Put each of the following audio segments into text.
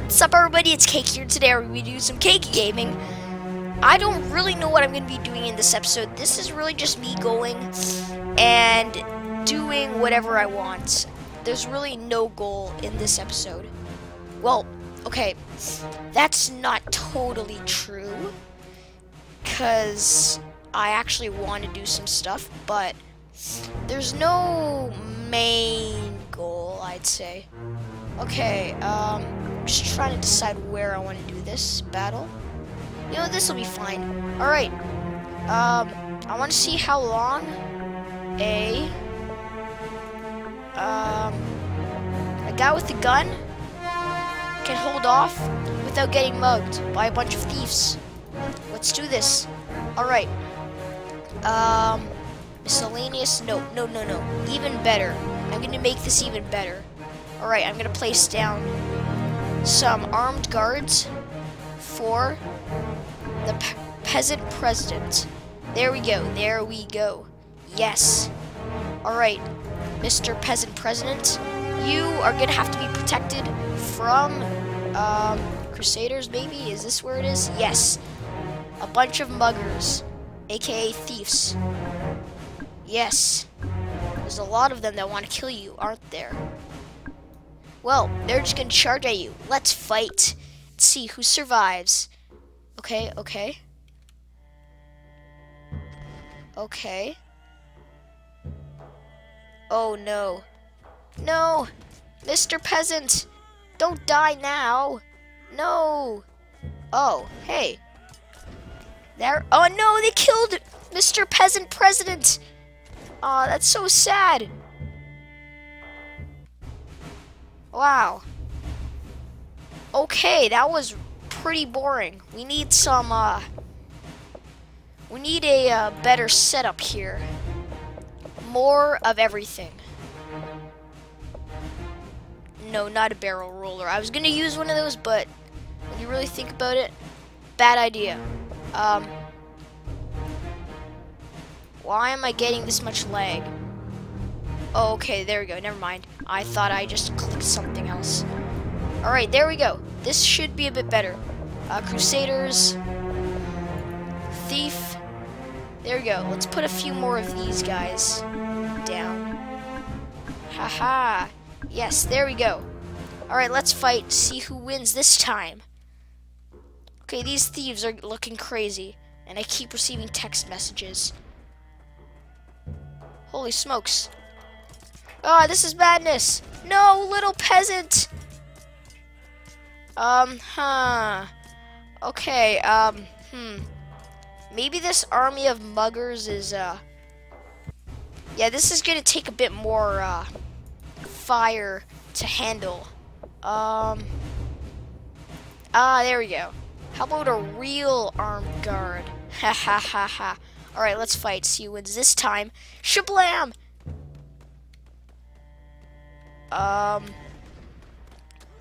What's up, everybody? It's Cake here. Today we're going to be doing some Cakey Gaming. I don't really know what I'm going to be doing in this episode. This is really just me going and doing whatever I want. There's really no goal in this episode. Well, okay, that's not totally true, because I actually want to do some stuff, but there's no main goal, I'd say. Okay, just trying to decide where I want to do this battle. You know, this will be fine. Alright, I want to see how long a guy with a gun can hold off without getting mugged by a bunch of thieves. Let's do this. Alright. Miscellaneous. No. Even better. I'm going to make this even better. Alright, I'm going to place down some armed guards for the peasant president. There we go. Yes. Alright, Mr. Peasant President, you are going to have to be protected from crusaders, maybe? Is this where it is? Yes. A bunch of muggers, aka thieves. Yes. There's a lot of them that want to kill you, aren't there? Well, they're just gonna charge at you. Let's fight. Let's see who survives. Okay. Oh no. No! Mr. Peasant! Don't die now! No! Oh, hey. There. Oh no, they killed Mr. Peasant President! Aw, that's so sad. Wow. Okay, that was pretty boring. We need some, we need a better setup here. More of everything. No, not a barrel roller. I was gonna use one of those, but when you really think about it, bad idea. Why am I getting this much lag? Oh, okay, there we go. Never mind. I thought I just clicked something else. Alright, there we go. This should be a bit better. Crusaders. Thief. There we go. Let's put a few more of these guys down. Haha. Yes, there we go. Alright, let's fight. See who wins this time. Okay, these thieves are looking crazy, and I keep receiving text messages. Holy smokes. Ah, this is madness. No, little peasant. Okay, maybe this army of muggers is, yeah, this is gonna take a bit more, fire to handle. There we go. How about a real armed guard? Ha ha ha ha. Alright, let's fight. See who wins this time. Shablam!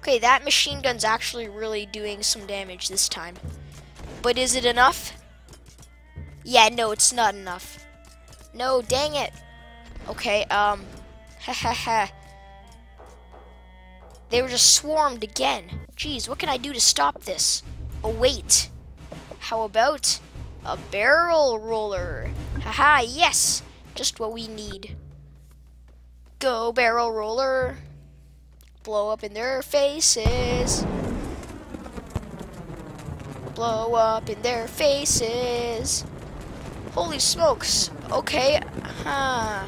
Okay, that machine gun's actually really doing some damage this time. But is it enough? Yeah, no, it's not enough. No, dang it. Okay, ha ha ha. They were just swarmed again. Jeez, what can I do to stop this? Oh, wait. How about a barrel roller? Haha, yes! Just what we need. Go, barrel roller. Blow up in their faces. Blow up in their faces. Holy smokes. Okay. I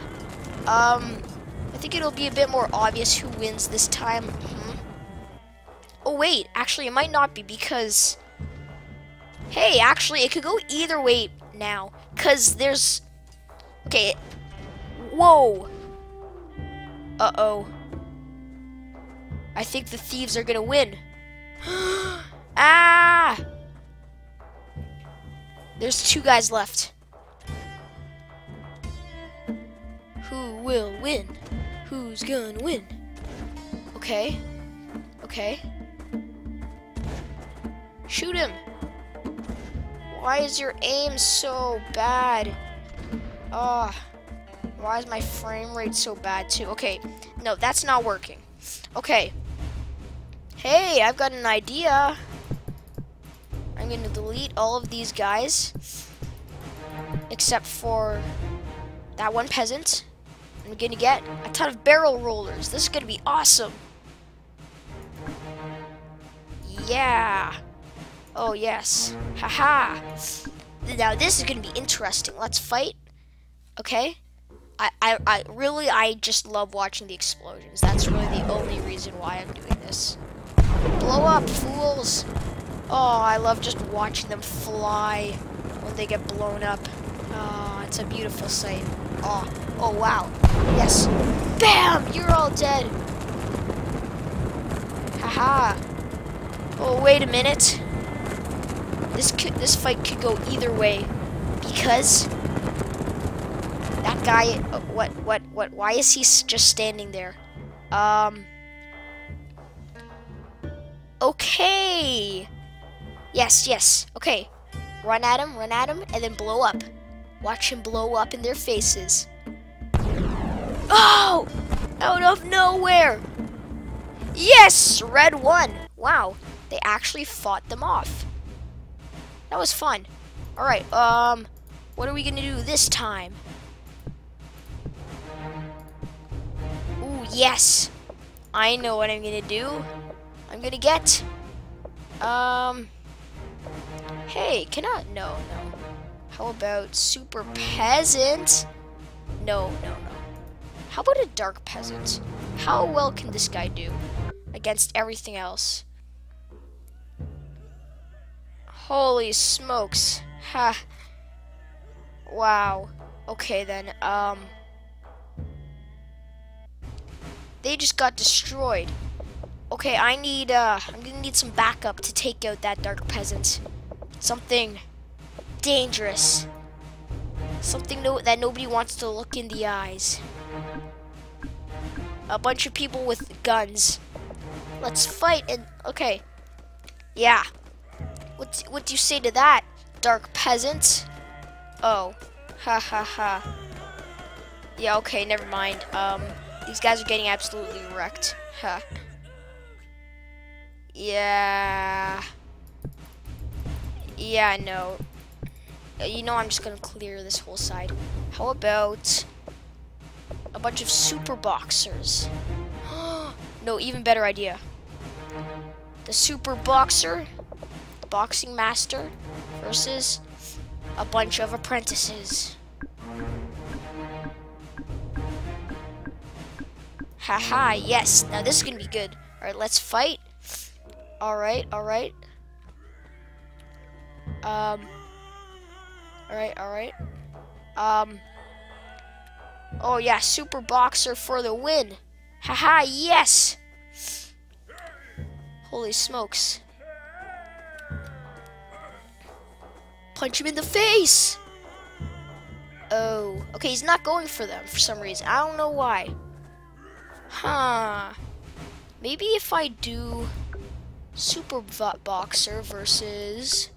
think it'll be a bit more obvious who wins this time. Oh wait, actually it might not be, because hey, actually it could go either way now, because there's okay. Whoa. Uh-oh. I think the thieves are gonna win. Ah! There's 2 guys left. Who will win? Who's gonna win? Okay. Shoot him. Why is your aim so bad? Why is my frame rate so bad too? Okay, no, that's not working. Okay. Hey, I've got an idea. I'm going to delete all of these guys, except for that one peasant. I'm going to get a ton of barrel rollers. This is going to be awesome. Yeah. Oh, yes. Haha. Now, this is going to be interesting. Let's fight. Okay. I just love watching the explosions. That's really the only reason why I'm doing this. Blow up, fools. Oh, I love just watching them fly when they get blown up. Oh, it's a beautiful sight. Oh, wow. Yes. Bam! You're all dead. Haha. Oh, wait a minute. This fight could go either way, because that guy. What? Why is he just standing there? Okay. Yes. Okay. Run at him, and then blow up. Watch him blow up in their faces. Oh! Out of nowhere! Yes! Red won. Wow. They actually fought them off. That was fun. Alright, what are we gonna do this time? Ooh, yes! I know what I'm gonna do. I'm gonna get, hey, no. How about super peasant? No. How about a dark peasant? How well can this guy do against everything else? Holy smokes. Ha. Wow. Okay then, they just got destroyed. Okay, I'm gonna need some backup to take out that dark peasant. Something dangerous. Something that nobody wants to look in the eyes. A bunch of people with guns. Let's fight and, okay. Yeah. What do you say to that, dark peasant? Oh. Ha. Yeah, okay, never mind. These guys are getting absolutely wrecked. Huh. Yeah, no. You know, I'm just gonna clear this whole side. How about a bunch of super boxers? No, even better idea. The super boxer, the boxing master, versus a bunch of apprentices. Haha, yes. Now this is gonna be good. Alright, let's fight. Alright. Alright. Oh yeah, super boxer for the win. Haha, yes. Holy smokes. Punch him in the face. Oh, okay, he's not going for them for some reason. I don't know why. Huh. Maybe if I do super boxer versus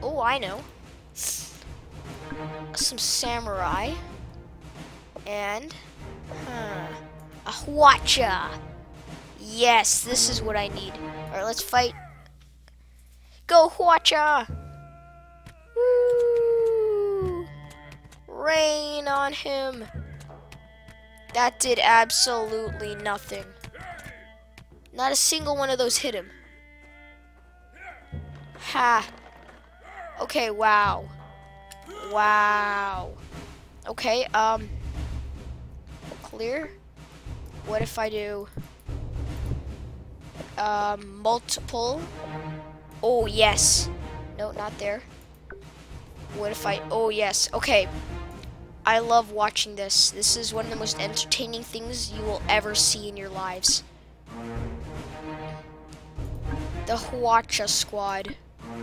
oh, I know. Some samurai and a huacha. Yes, this is what I need. Alright, let's fight. Go huacha! Woo! Rain on him. That did absolutely nothing. Not a single one of those hit him. Ha. Okay, wow. Wow. Okay, clear. What if I do multiple? Oh, yes. No, not there. What if I, oh, yes. Okay. I love watching this. This is one of the most entertaining things you will ever see in your lives. The Huacha Squad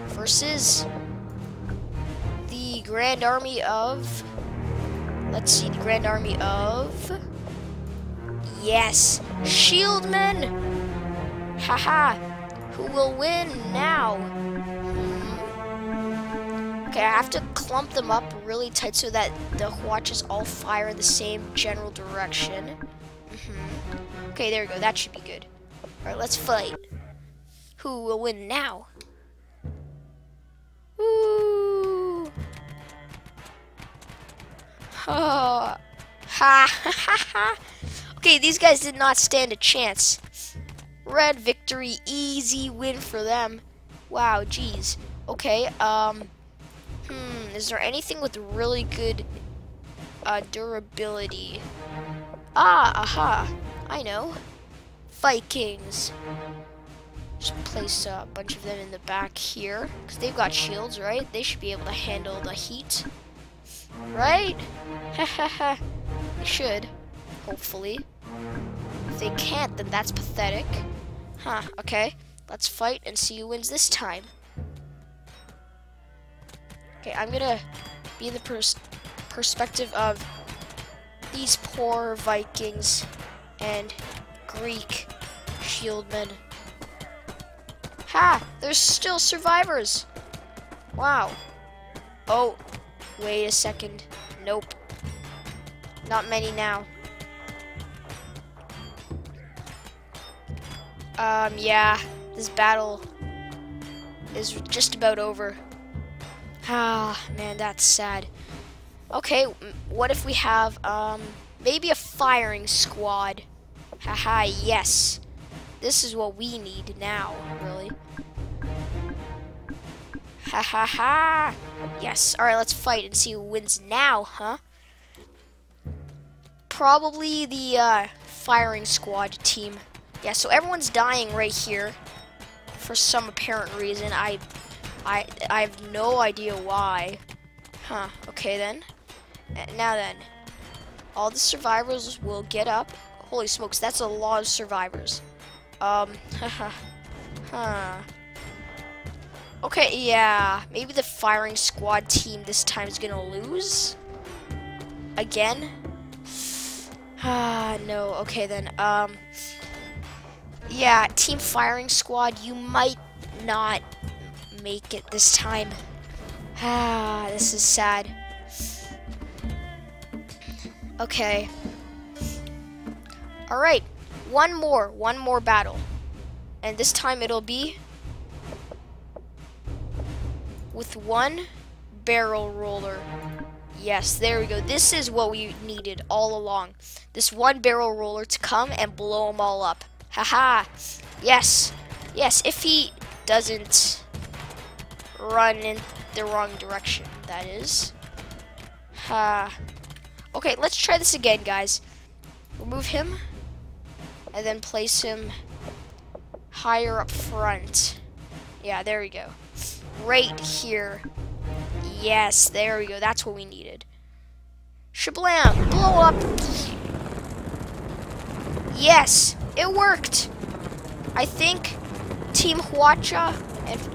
versus the Grand Army of, let's see, the Grand Army of, yes, Shieldmen. Haha, who will win now? Okay, I have to clump them up really tight so that the watches all fire in the same general direction. Okay, there we go. That should be good. Alright, let's fight. Who will win now? Woo! Oh. Ha ha ha! Okay, these guys did not stand a chance. Red victory, easy win for them. Wow, geez. Okay, is there anything with really good durability? Aha, I know. Vikings. Just place a bunch of them in the back here, because they've got shields, right? They should be able to handle the heat. Right? Hahaha. They should, hopefully. If they can't, then that's pathetic. Huh, okay. Let's fight and see who wins this time. Okay, I'm gonna be in the perspective of these poor Vikings and Greek shieldmen. Ha! There's still survivors! Wow. Oh, wait a second. Nope. Not many now. Yeah, this battle is just about over. Ah, man, that's sad. Okay, what if we have, maybe a firing squad? Haha, yes. This is what we need now, really. Ha ha ha! Yes, alright, let's fight and see who wins now, huh? Probably the, firing squad team. Yeah, so everyone's dying right here for some apparent reason. I have no idea why. Huh, okay then. Now then, all the survivors will get up. Holy smokes, that's a lot of survivors. Haha. Huh. Okay, yeah, maybe the firing squad team this time is gonna lose? Again? Ah, no, okay then, yeah, team firing squad, you might not make it this time. Ah, this is sad. Okay. Alright, one more battle. And this time it'll be with one barrel roller. Yes, there we go. This is what we needed all along. This one barrel roller to come and blow them all up. Haha. Yes. Yes, if he doesn't run in the wrong direction, that is. Okay, let's try this again, guys. Remove him and then place him higher up front. Yeah, there we go. Right here. Yes, there we go. That's what we needed. Shablam! Blow up! Yes! It worked! I think Team Huacha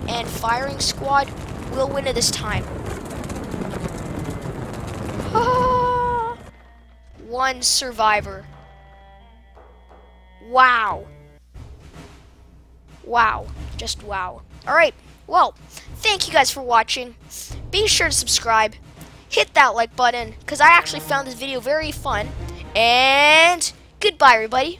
and Firing Squad will win it this time. One survivor. Wow. Wow. Just wow. Alright, well, thank you guys for watching. Be sure to subscribe. Hit that like button, because I actually found this video very fun. And goodbye, everybody.